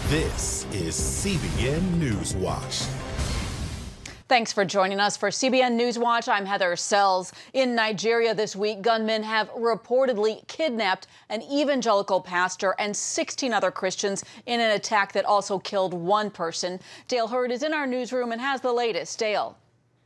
This is CBN NewsWatch. Thanks for joining us for CBN NewsWatch. I'm Heather Sells. In Nigeria this week, gunmen have reportedly kidnapped an evangelical pastor and 16 other Christians in an attack that also killed one person. Dale Hurd is in our newsroom and has the latest. Dale.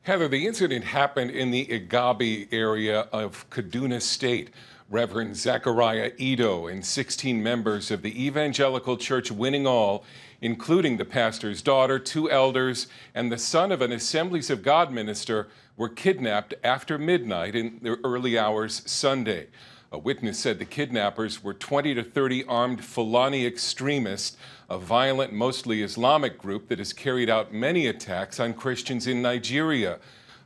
Heather, the incident happened in the Igabi area of Kaduna State. Reverend Zechariah Edo and 16 members of the Evangelical Church Winning All, including the pastor's daughter, 2 elders, and the son of an Assemblies of God minister, were kidnapped after midnight in the early hours Sunday. A witness said the kidnappers were 20 to 30 armed Fulani extremists, a violent, mostly Islamic group that has carried out many attacks on Christians in Nigeria.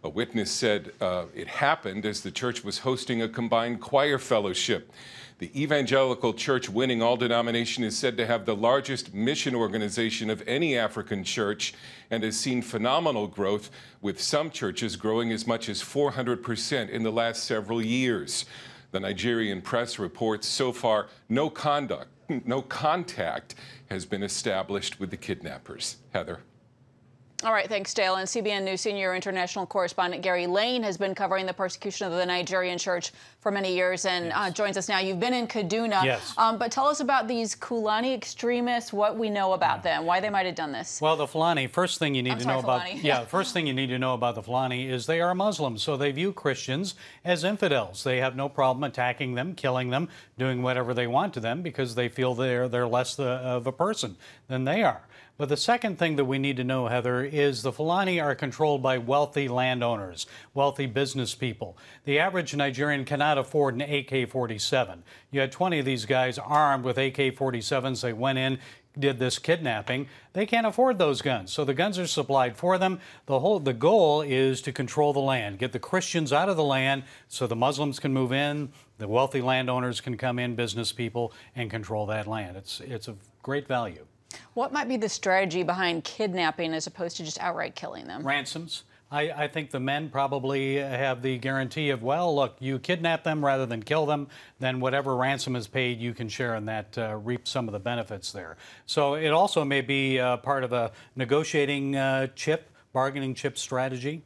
A witness said it happened as the church was hosting a combined choir fellowship. The Evangelical Church Winning All denomination is said to have the largest mission organization of any African church and has seen phenomenal growth, with some churches growing as much as 400% in the last several years. The Nigerian press reports so far no contact has been established with the kidnappers. Heather. All right, thanks, Dale. And CBN News senior international correspondent Gary Lane has been covering the persecution of the Nigerian church for many years and joins us now. You've been in Kaduna, but tell us about these Fulani extremists, what we know about them, why they might have done this. Well, the Fulani, first thing you need to know about the Fulani is they are Muslims, so they view Christians as infidels. They have no problem attacking them, killing them, doing whatever they want to them because they feel they're less of a person than they are. But the second thing that we need to know, Heather, is the Fulani are controlled by wealthy landowners, wealthy business people. The average Nigerian cannot afford an AK-47. You had 20 of these guys armed with AK-47s. They went in, did this kidnapping. They can't afford those guns, so the guns are supplied for them. The goal is to control the land, get the Christians out of the land so the Muslims can move in, the wealthy landowners can come in, business people, and control that land. It's of great value. What might be the strategy behind kidnapping as opposed to just outright killing them? Ransoms. I think the men probably have the guarantee of, well, look, you kidnap them rather than kill them, then whatever ransom is paid, you can share in that, reap some of the benefits there. So it also may be part of a negotiating bargaining chip strategy.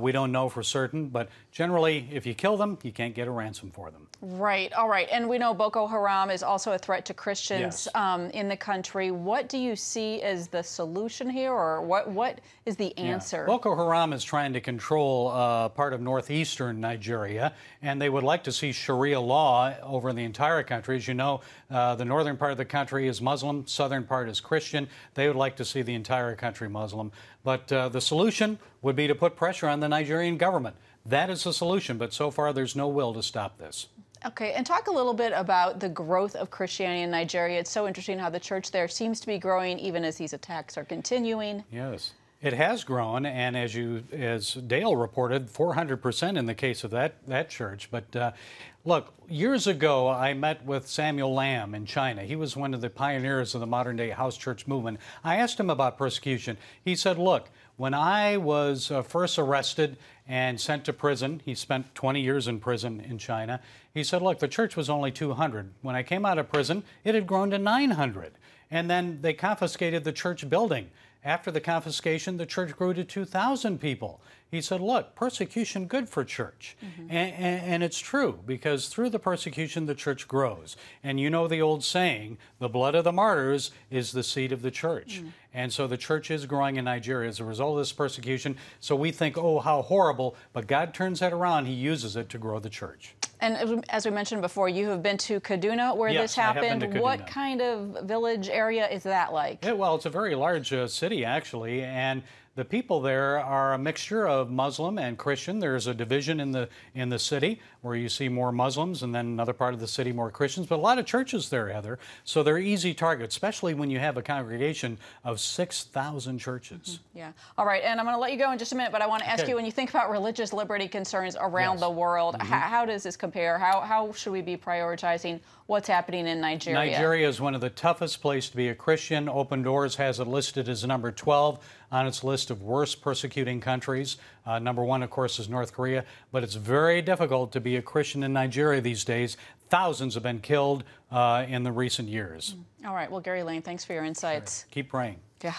We don't know for certain, but generally, if you kill them, you can't get a ransom for them. Right. All right. And we know Boko Haram is also a threat to Christians in the country. What do you see as the solution here, or what is the answer? Boko Haram is trying to control part of northeastern Nigeria, and they would like to see Sharia law over the entire country. As you know, the northern part of the country is Muslim, southern part is Christian. They would like to see the entire country Muslim. But the solution would be to put pressure on the Nigerian government. That is the solution, but so far there's no will to stop this. Okay, and talk a little bit about the growth of Christianity in Nigeria. It's so interesting how the church there seems to be growing even as these attacks are continuing. Yes, it has grown, and as Dale reported, 400% in the case of that church. But look, years ago I met with Samuel Lamb in China. He was one of the pioneers of the modern-day house church movement. I asked him about persecution. He said, look, when I was first arrested and sent to prison, he spent 20 years in prison in China. He said, look, the church was only 200. When I came out of prison, it had grown to 900. And then they confiscated the church building. After the confiscation, the church grew to 2,000 people. He said, look, persecution good for church. And it's true, because through the persecution, the church grows. And you know the old saying, the blood of the martyrs is the seed of the church. And so the church is growing in Nigeria as a result of this persecution. So we think, oh, how horrible. But God turns that around. He uses it to grow the church. And as we mentioned before, you have been to Kaduna where this happened. I have been to Kaduna. What kind of village area is that like? Well, it's a very large city, actually, and the people there are a mixture of Muslim and Christian. There's a division in the city where you see more Muslims, and then another part of the city more Christians. But a lot of churches there, Heather. So they're easy targets, especially when you have a congregation of 6,000 churches. Yeah. All right. And I'm going to let you go in just a minute, but I want to ask you, when you think about religious liberty concerns around the world, how does this compare? How should we be prioritizing what's happening in Nigeria? Nigeria is one of the toughest places to be a Christian. Open Doors has it listed as number 12 on its list of worst persecuting countries. Number 1, of course, is North Korea. But it's very difficult to be a Christian in Nigeria these days. thousands have been killed in the recent years. All right. Well, Gary Lane, thanks for your insights. Sure. Keep praying. Yeah.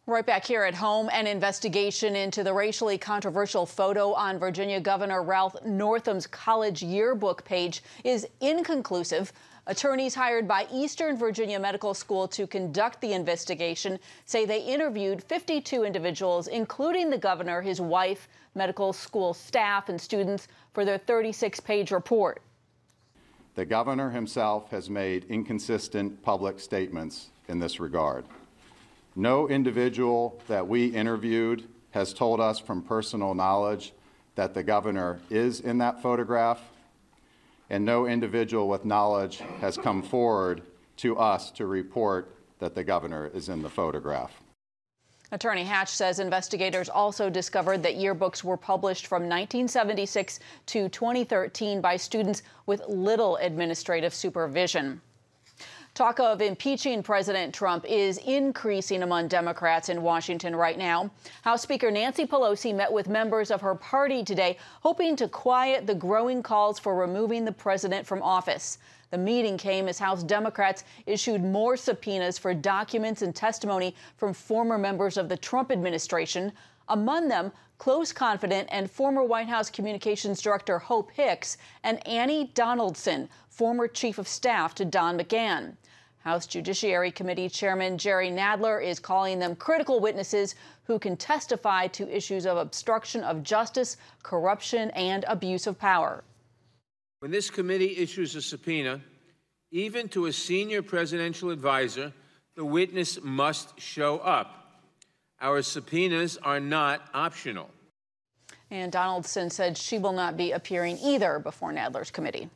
Right back here at home, an investigation into the racially controversial photo on Virginia Governor Ralph Northam's college yearbook page is inconclusive. Attorneys hired by Eastern Virginia Medical School to conduct the investigation say they interviewed 52 individuals, including the governor, his wife, medical school staff, and students for their 36-page report. The governor himself has made inconsistent public statements in this regard. No individual that we interviewed has told us from personal knowledge that the governor is in that photograph, and no individual with knowledge has come forward to us to report that the governor is in the photograph. Attorney Hatch says investigators also discovered that yearbooks were published from 1976 to 2013 by students with little administrative supervision. Talk of impeaching President Trump is increasing among Democrats in Washington right now. House Speaker Nancy Pelosi met with members of her party today, hoping to quiet the growing calls for removing the president from office. The meeting came as House Democrats issued more subpoenas for documents and testimony from former members of the Trump administration, among them close confidant and former White House Communications Director Hope Hicks and Annie Donaldson, former Chief of Staff to Don McGahn. House Judiciary Committee Chairman Jerry Nadler is calling them critical witnesses who can testify to issues of obstruction of justice, corruption, and abuse of power. When this committee issues a subpoena, even to a senior presidential advisor, the witness must show up. Our subpoenas are not optional. And Donaldson said she will not be appearing either before Nadler's committee.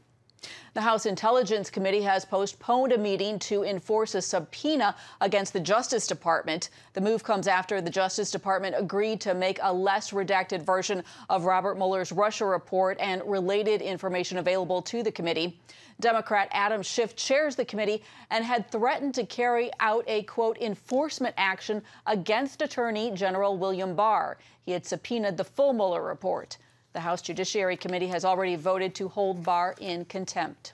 The House Intelligence Committee has postponed a meeting to enforce a subpoena against the Justice Department. The move comes after the Justice Department agreed to make a less redacted version of Robert Mueller's Russia report and related information available to the committee. Democrat Adam Schiff chairs the committee and had threatened to carry out a, quote, enforcement action against Attorney General William Barr. He had subpoenaed the full Mueller report. The House Judiciary Committee has already voted to hold Barr in contempt.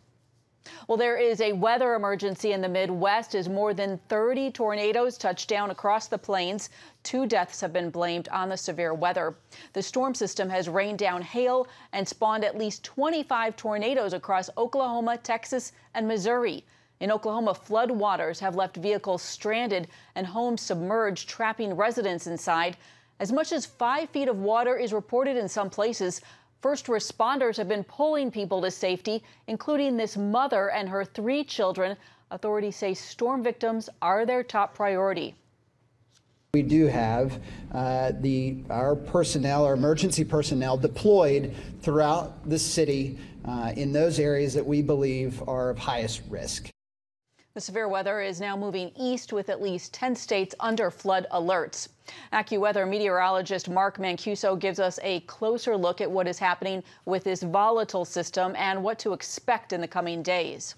Well, there is a weather emergency in the Midwest as more than 30 tornadoes touch down across the plains. 2 deaths have been blamed on the severe weather. The storm system has rained down hail and spawned at least 25 tornadoes across Oklahoma, Texas, and Missouri. In Oklahoma, flood waters have left vehicles stranded and homes submerged, trapping residents inside. As much as 5 feet of water is reported in some places. First responders have been pulling people to safety, including this mother and her 3 children. Authorities say storm victims are their top priority. We do have our personnel, our emergency personnel, deployed throughout the city in those areas that we believe are of highest risk. The severe weather is now moving east with at least 10 states under flood alerts. AccuWeather meteorologist Mark Mancuso gives us a closer look at what is happening with this volatile system and what to expect in the coming days.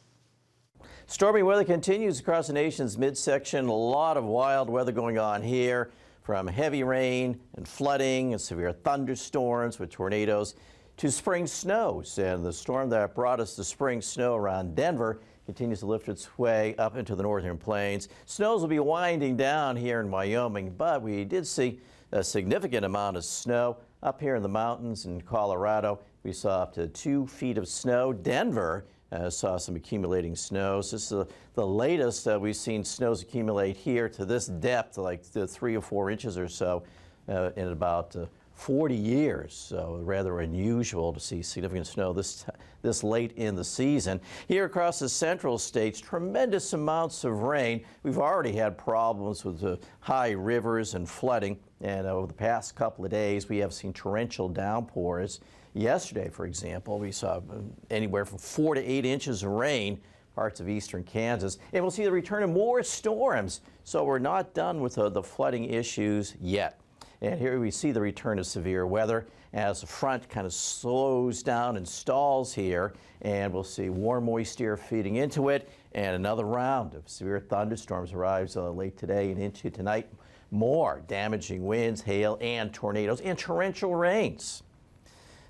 Stormy weather continues across the nation's midsection. A lot of wild weather going on here, from heavy rain and flooding and severe thunderstorms with tornadoes to spring snows. And the storm that brought us the spring snow around Denver continues to lift its way up into the northern plains. Snows will be winding down here in Wyoming, but we did see a significant amount of snow up here in the mountains in Colorado. We saw up to 2 feet of snow. Denver saw some accumulating snows. This is the latest we've seen snows accumulate here to this depth, like 3 or 4 inches or so in about 40 years, so rather unusual to see significant snow this late in the season. Here across the central states, tremendous amounts of rain. We've already had problems with high rivers and flooding, and over the past couple of days we have seen torrential downpours. Yesterday, for example, we saw anywhere from 4 to 8 inches of rain parts of eastern Kansas, and we'll see the return of more storms, so we're not done with the flooding issues yet. And here we see the return of severe weather as the front kind of slows down and stalls here, and we'll see warm, moist air feeding into it, and another round of severe thunderstorms arrives late today and into tonight. More damaging winds, hail, and tornadoes, and torrential rains.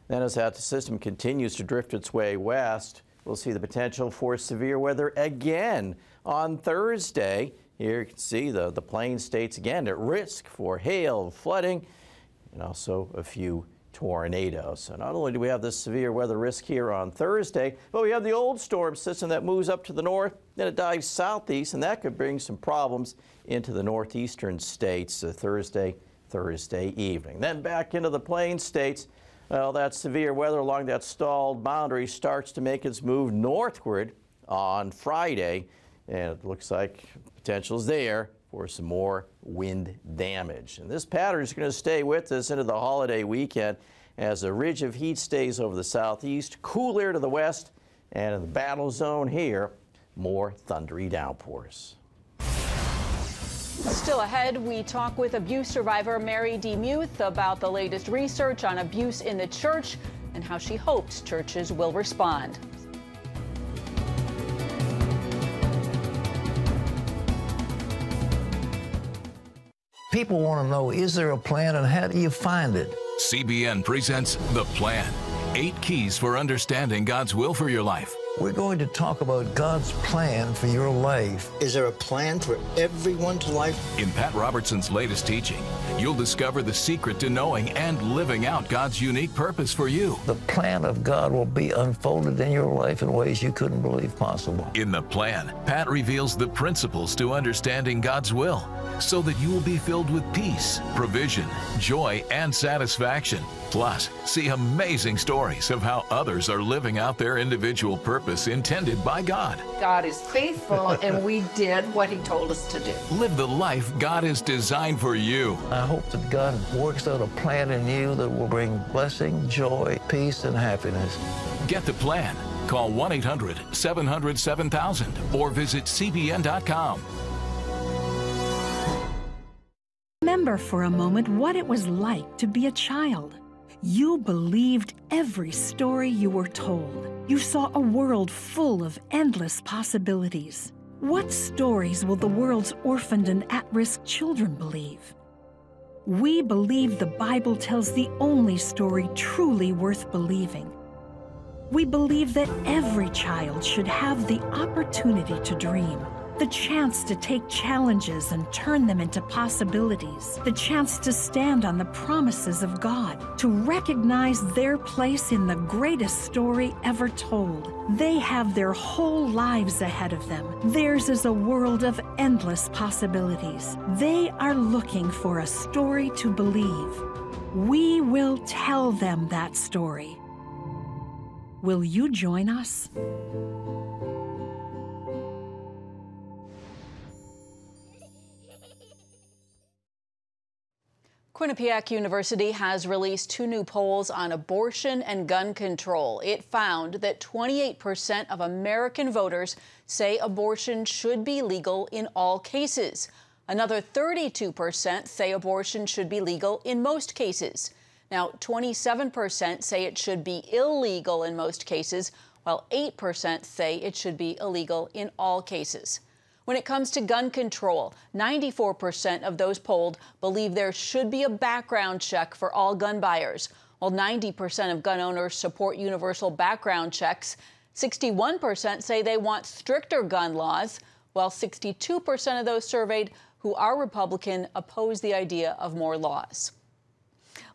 Then as that system continues to drift its way west, we'll see the potential for severe weather again on Thursday. Here you can see the Plain States again at risk for hail, flooding, and also a few tornadoes. So not only do we have this severe weather risk here on Thursday, but we have the old storm system that moves up to the north, then it dives southeast, and that could bring some problems into the northeastern states Thursday evening. Then back into the Plain States. Well, that severe weather along that stalled boundary starts to make its move northward on Friday, and it looks like potential is there for some more wind damage. And this pattern is going to stay with us into the holiday weekend as a ridge of heat stays over the southeast, cool air to the west, and in the battle zone here, more thundery downpours. Still ahead, we talk with abuse survivor Mary DeMuth about the latest research on abuse in the church and how she hopes churches will respond. People want to know, is there a plan and how do you find it? CBN presents The Plan. 8 keys for understanding God's will for your life. We're going to talk about God's plan for your life. Is there a plan for everyone's life? In Pat Robertson's latest teaching, you'll discover the secret to knowing and living out God's unique purpose for you. The plan of God will be unfolded in your life in ways you couldn't believe possible. In The Plan, Pat reveals the principles to understanding God's will so that you will be filled with peace, provision, joy, and satisfaction. Plus, see amazing stories of how others are living out their individual purpose intended by God. God is faithful, and we did what He told us to do. Live the life God has designed for you. I hope that God works out a plan in you that will bring blessing, joy, peace, and happiness. Get the plan. Call 1-800-700-7000 or visit CBN.com. Remember for a moment what it was like to be a child. You believed every story you were told. You saw a world full of endless possibilities. What stories will the world's orphaned and at-risk children believe? We believe the Bible tells the only story truly worth believing. We believe that every child should have the opportunity to dream, the chance to take challenges and turn them into possibilities, the chance to stand on the promises of God, to recognize their place in the greatest story ever told. They have their whole lives ahead of them. Theirs is a world of endless possibilities. They are looking for a story to believe. We will tell them that story. Will you join us? Quinnipiac University has released 2 new polls on abortion and gun control. It found that 28% of American voters say abortion should be legal in all cases. Another 32% say abortion should be legal in most cases. Now, 27% say it should be illegal in most cases, while 8% say it should be illegal in all cases. When it comes to gun control, 94% of those polled believe there should be a background check for all gun buyers, while 90% of gun owners support universal background checks. 61% say they want stricter gun laws, while 62% of those surveyed who are Republican oppose the idea of more laws.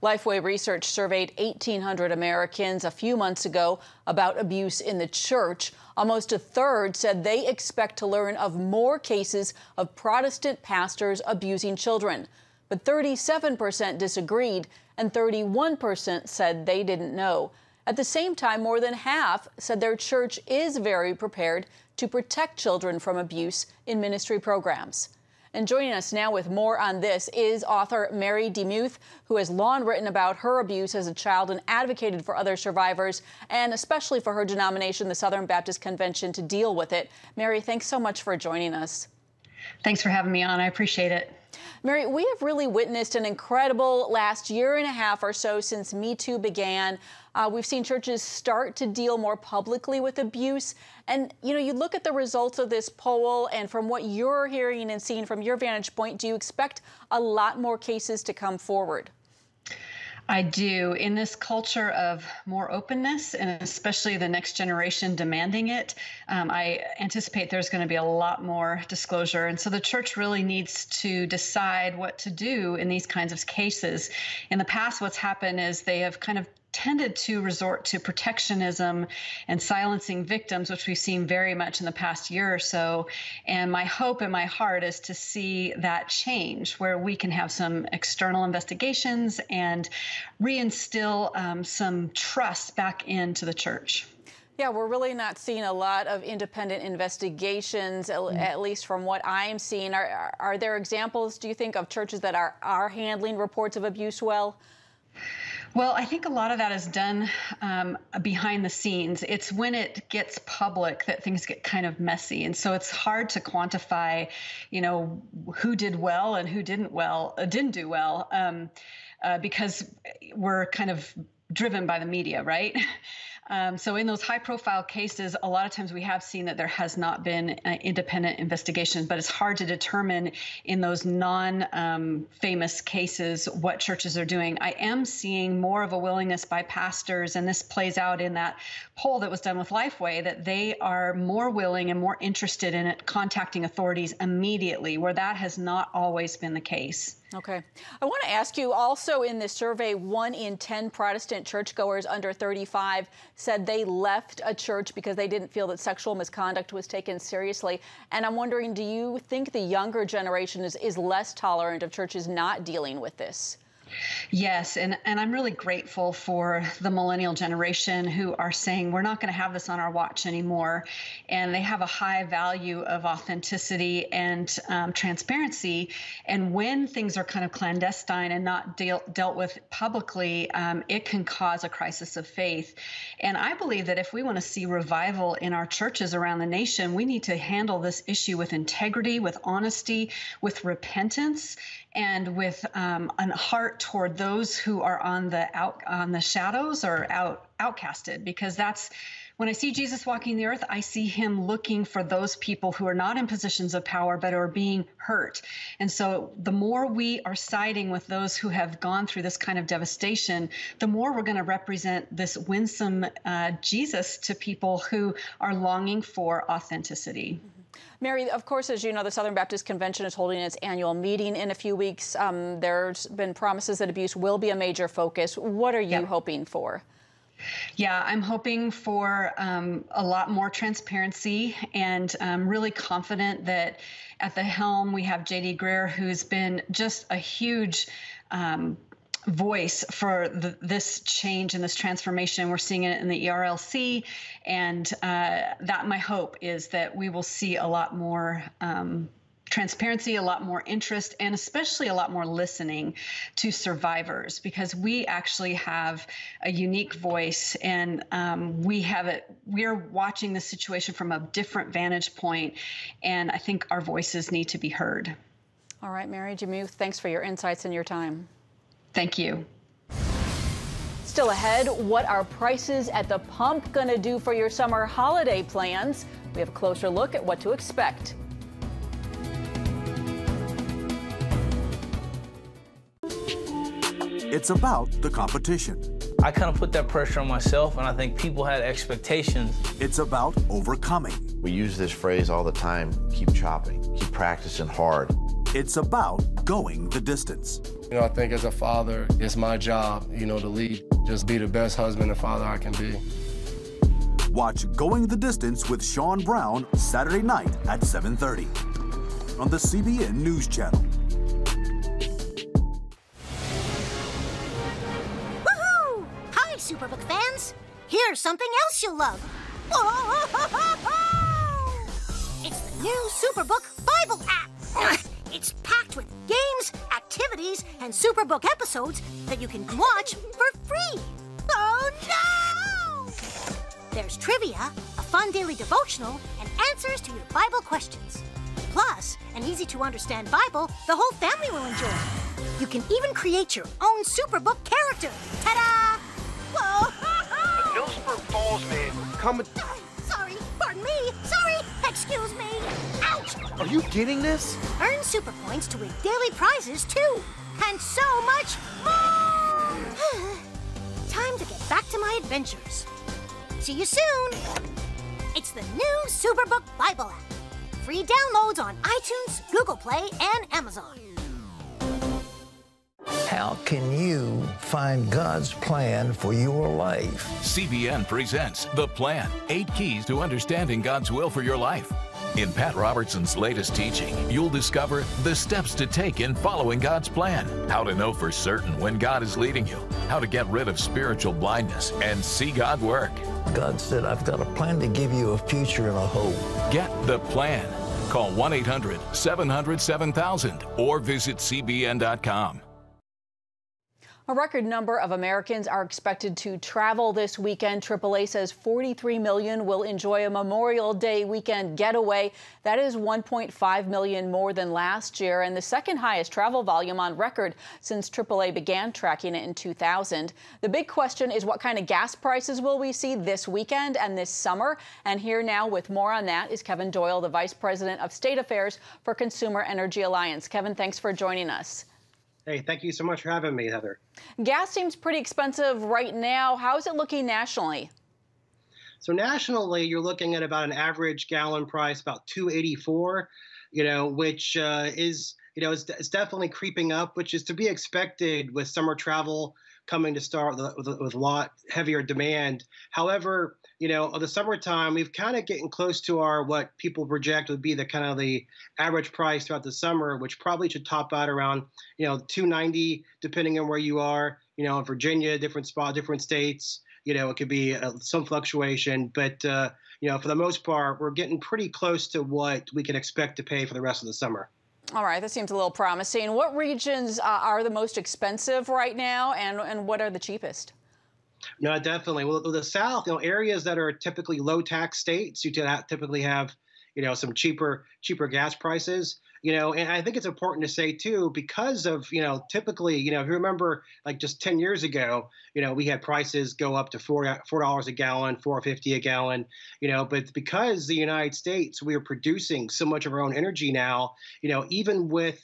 Lifeway Research surveyed 1,800 Americans a few months ago about abuse in the church. Almost a third said they expect to learn of more cases of Protestant pastors abusing children. But 37% disagreed, and 31% said they didn't know. At the same time, more than half said their church is very prepared to protect children from abuse in ministry programs. And joining us now with more on this is author Mary DeMuth, who has long written about her abuse as a child and advocated for other survivors, and especially for her denomination, the Southern Baptist Convention, to deal with it. Mary, thanks so much for joining us. Thanks for having me on. I appreciate it. Mary, we have really witnessed an incredible last year and a half or so since Me Too began. We've seen churches start to deal more publicly with abuse. And, you look at the results of this poll, and from what you're hearing and seeing from your vantage point, do you expect a lot more cases to come forward? I do. In this culture of more openness, and especially the next generation demanding it, I anticipate there's going to be a lot more disclosure. And so the church really needs to decide what to do in these kinds of cases. In the past, what's happened is they have kind of tended to resort to protectionism and silencing victims, which we've seen very much in the past year or so. And my hope in my heart is to see that change, where we can have some external investigations and reinstill some trust back into the church. Yeah, we're really not seeing a lot of independent investigations, at least from what I'm seeing. Are there examples, do you think, of churches that are handling reports of abuse well? Well, I think a lot of that is done behind the scenes. It's when it gets public that things get kind of messy. And so it's hard to quantify, who did well and who didn't do well, because we're kind of driven by the media, right? So in those high-profile cases, a lot of times we have seen that there has not been independent investigation, but it's hard to determine in those non-famous cases what churches are doing. I am seeing more of a willingness by pastors, and this plays out in that poll that was done with Lifeway, that they are more willing and more interested in it, contacting authorities immediately, where that has not always been the case. Okay. I want to ask you also, in this survey, 1 in 10 Protestant churchgoers under 35 said they left a church because they didn't feel that sexual misconduct was taken seriously. And I'm wondering, do you think the younger generation is less tolerant of churches not dealing with this? Yes, and I'm really grateful for the millennial generation who are saying we're not going to have this on our watch anymore. And they have a high value of authenticity and transparency. And when things are kind of clandestine and not dealt with publicly, it can cause a crisis of faith. And I believe that if we want to see revival in our churches around the nation, we need to handle this issue with integrity, with honesty, with repentance, and with a heart toward those who are on the shadows or outcasted, because that's when I see Jesus walking the earth, I see him looking for those people who are not in positions of power but are being hurt. And so the more we are siding with those who have gone through this kind of devastation, the more we're going to represent this winsome Jesus to people who are longing for authenticity. Mary, of course, as you know, the Southern Baptist Convention is holding its annual meeting in a few weeks. There's been promises that abuse will be a major focus. What are you hoping for? Yeah, I'm hoping for a lot more transparency, and I'm really confident that at the helm we have J.D. Greer, who's been just a huge voice for this change and this transformation. We're seeing it in the ERLC, and that my hope is that we will see a lot more transparency, a lot more interest, and especially a lot more listening to survivors, because we actually have a unique voice, and we are watching the situation from a different vantage point, and I think our voices need to be heard. All right, Mary Jamuth, thanks for your insights and your time. Thank you. Still ahead, what are prices at the pump going to do for your summer holiday plans? We have a closer look at what to expect. It's about the competition. I kind of put that pressure on myself, and I think people had expectations. It's about overcoming. We use this phrase all the time: keep chopping, keep practicing hard. It's about going the distance. I think as a father, it's my job, to lead. Just be the best husband and father I can be. Watch Going the Distance with Sean Brown Saturday night at 7:30 on the CBN News Channel. Woohoo! Hi, Superbook fans. Here's something else you'll love. It's the new Superbook Bible app. It's packed with games, activities, and Superbook episodes that you can watch for free. Oh, no! There's trivia, a fun daily devotional, and answers to your Bible questions. Plus, an easy-to-understand Bible the whole family will enjoy. You can even create your own Superbook character. Ta-da! Whoa! Millsburg Falls man, come... Sorry, pardon me. Sorry, excuse me. Ouch! Are you getting this? Earn super points to win daily prizes, too. And so much more! Time to get back to my adventures. See you soon. It's the new Superbook Bible app. Free downloads on iTunes, Google Play, and Amazon. How can you find God's plan for your life? CBN presents The Plan, 8 Keys to Understanding God's Will for Your Life. In Pat Robertson's latest teaching, you'll discover the steps to take in following God's plan, how to know for certain when God is leading you, how to get rid of spiritual blindness and see God work. God said, I've got a plan to give you a future and a hope. Get The Plan. Call 1-800-700-7000 or visit CBN.com. A record number of Americans are expected to travel this weekend. AAA says 43 million will enjoy a Memorial Day weekend getaway. That is 1.5 million more than last year and the second highest travel volume on record since AAA began tracking it in 2000. The big question is what kind of gas prices will we see this weekend and this summer? And here now with more on that is Kevin Doyle, the Vice President of State Affairs for Consumer Energy Alliance. Kevin, thanks for joining us. Hey, thank you so much for having me, Heather. Gas seems pretty expensive right now. How is it looking nationally? So nationally, you're looking at about an average gallon price, about $2.84, which is, it's definitely creeping up, which is to be expected with summer travel coming to start with a lot heavier demand. However, of the summertime, we've kind of getting close to what people project would be the average price throughout the summer, which probably should top out around, $2.90, depending on where you are. In Virginia, different states, it could be some fluctuation, but for the most part, we're getting pretty close to what we can expect to pay for the rest of the summer. All right, that seems a little promising. What regions are the most expensive right now, and what are the cheapest? No, definitely. Well, the South, areas that are typically low tax states, you typically have, some cheaper gas prices. And I think it's important to say too, because of, typically, if you remember, like just 10 years ago, we had prices go up to $4 a gallon, $4.50 a gallon, but because the United States, we are producing so much of our own energy now, even with,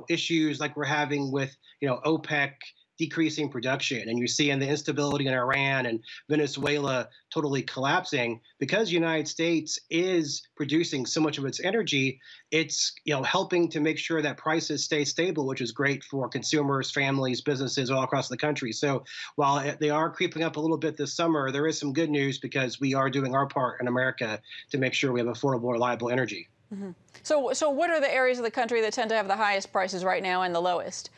issues like we're having with, OPEC decreasing production, and you're seeing the instability in Iran and Venezuela totally collapsing, because the United States is producing so much of its energy, it's helping to make sure that prices stay stable, which is great for consumers, families, businesses all across the country. So while they are creeping up a little bit this summer, there is some good news because we are doing our part in America to make sure we have affordable, reliable energy. Mm-hmm. So what are the areas of the country that tend to have the highest prices right now and the lowest?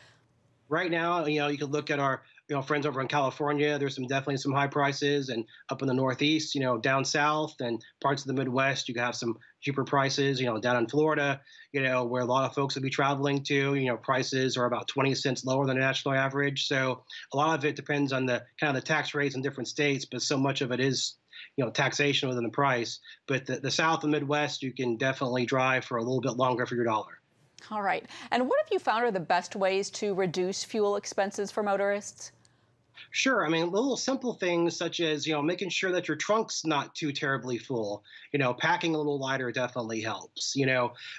Right now, you could look at our, friends over in California. There's definitely some high prices, and up in the Northeast, down south and parts of the Midwest, you can have some cheaper prices. Down in Florida, where a lot of folks will be traveling to, prices are about 20 cents lower than the national average. So a lot of it depends on the kind of the tax rates in different states, but so much of it is, taxation within the price. But the South and Midwest, you can definitely drive for a little bit longer for your dollar. All right. And what have you found are the best ways to reduce fuel expenses for motorists? Sure. I mean, little simple things such as, making sure that your trunk's not too terribly full. Packing a little lighter definitely helps.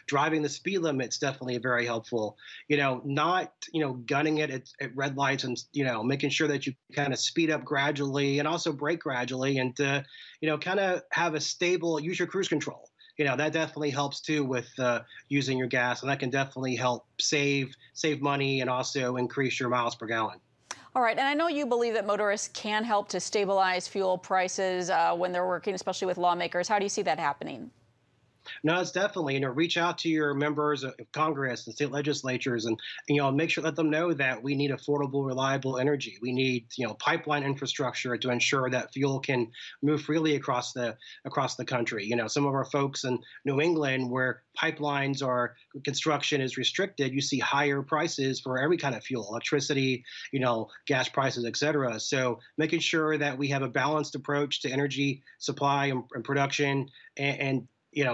Driving the speed limit's definitely very helpful. Not, gunning it at red lights and, making sure that you kind of speed up gradually and also brake gradually and, kind of have a stable, use your cruise control. That definitely helps too with using your gas, and that can definitely help save money and also increase your miles per gallon. All right, and I know you believe that motorists can help to stabilize fuel prices when they're working, especially with lawmakers. How do you see that happening? No, it's definitely, reach out to your members of Congress and state legislatures and, make sure, let them know that we need affordable, reliable energy. We need, pipeline infrastructure to ensure that fuel can move freely across the country. Some of our folks in New England where construction is restricted, you see higher prices for every kind of fuel, electricity, gas prices, et cetera. So making sure that we have a balanced approach to energy supply and production and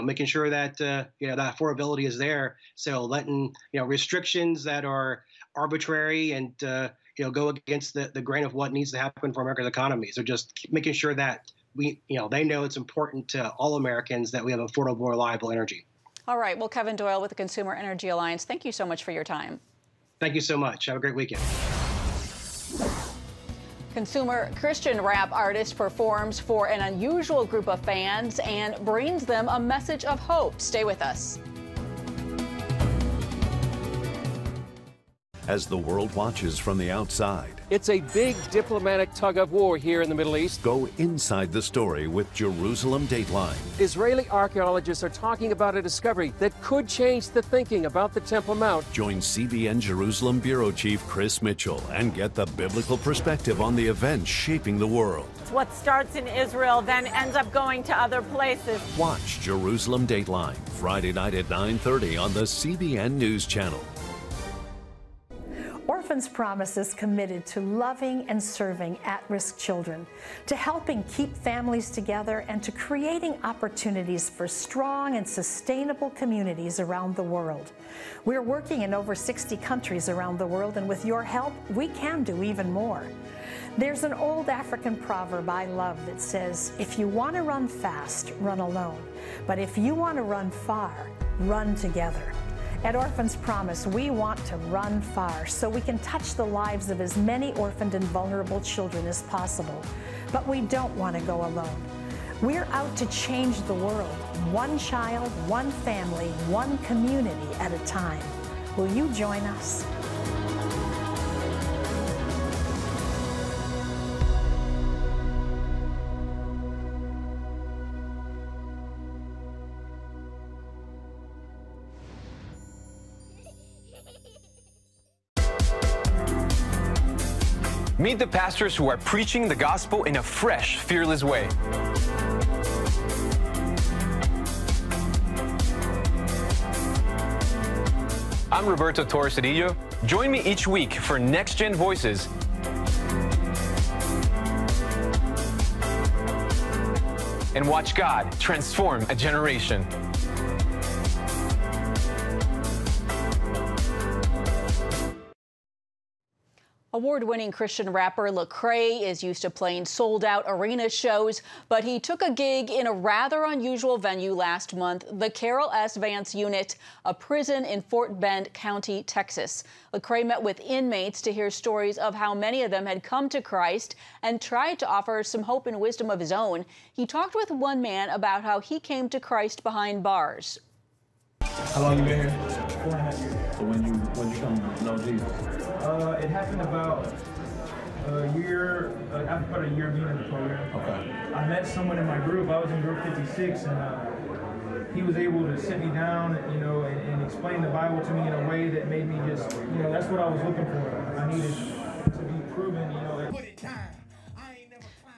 making sure that, that affordability is there. So letting, restrictions that are arbitrary and, go against the grain of what needs to happen for America's economy. So just making sure that they know it's important to all Americans that we have affordable, reliable energy. All right. Well, Kevin Doyle with the Consumer Energy Alliance, thank you so much for your time. Thank you so much. Have a great weekend. Consumer Christian rap artist performs for an unusual group of fans and brings them a message of hope. Stay with us. As the world watches from the outside, it's a big diplomatic tug of war here in the Middle East. Go inside the story with Jerusalem Dateline. Israeli archaeologists are talking about a discovery that could change the thinking about the Temple Mount. Join CBN Jerusalem Bureau Chief Chris Mitchell and get the biblical perspective on the events shaping the world. What starts in Israel then ends up going to other places. Watch Jerusalem Dateline Friday night at 9:30 on the CBN News Channel. Orphans Promise is committed to loving and serving at-risk children, to helping keep families together, and to creating opportunities for strong and sustainable communities around the world. We're working in over 60 countries around the world, and with your help, we can do even more. There's an old African proverb I love that says, if you want to run fast, run alone. But if you want to run far, run together. At Orphans Promise, we want to run far so we can touch the lives of as many orphaned and vulnerable children as possible. But we don't want to go alone. We're out to change the world, one child, one family, one community at a time. Will you join us? Meet the pastors who are preaching the gospel in a fresh, fearless way. I'm Roberto Torres-Cedillo. Join me each week for Next Gen Voices. And watch God transform a generation. Award-winning Christian rapper Lecrae is used to playing sold-out arena shows, but he took a gig in a rather unusual venue last month, the Carol S. Vance Unit, a prison in Fort Bend County, Texas. Lecrae met with inmates to hear stories of how many of them had come to Christ and tried to offer some hope and wisdom of his own. He talked with one man about how he came to Christ behind bars. How long you been here? 4.5 years. So when you come to know Jesus? It happened about a year, after about a year being in the program. Okay. I met someone in my group. I was in group 56, and he was able to sit me down, and explain the Bible to me in a way that made me just, that's what I was looking for. I needed to be proven,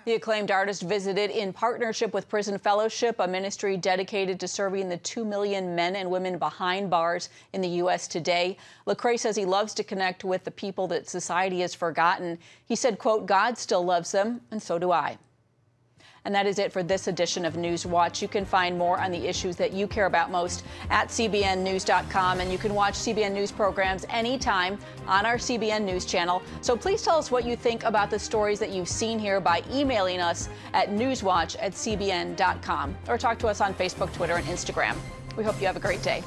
The acclaimed artist visited in partnership with Prison Fellowship, a ministry dedicated to serving the 2 million men and women behind bars in the U.S. today. Lecrae says he loves to connect with the people that society has forgotten. He said, quote, God still loves them, and so do I. And that is it for this edition of News Watch. You can find more on the issues that you care about most at cbnnews.com, and you can watch CBN News programs anytime on our CBN News channel. So please tell us what you think about the stories that you've seen here by emailing us at newswatch@cbn.com, or talk to us on Facebook, Twitter, and Instagram. We hope you have a great day.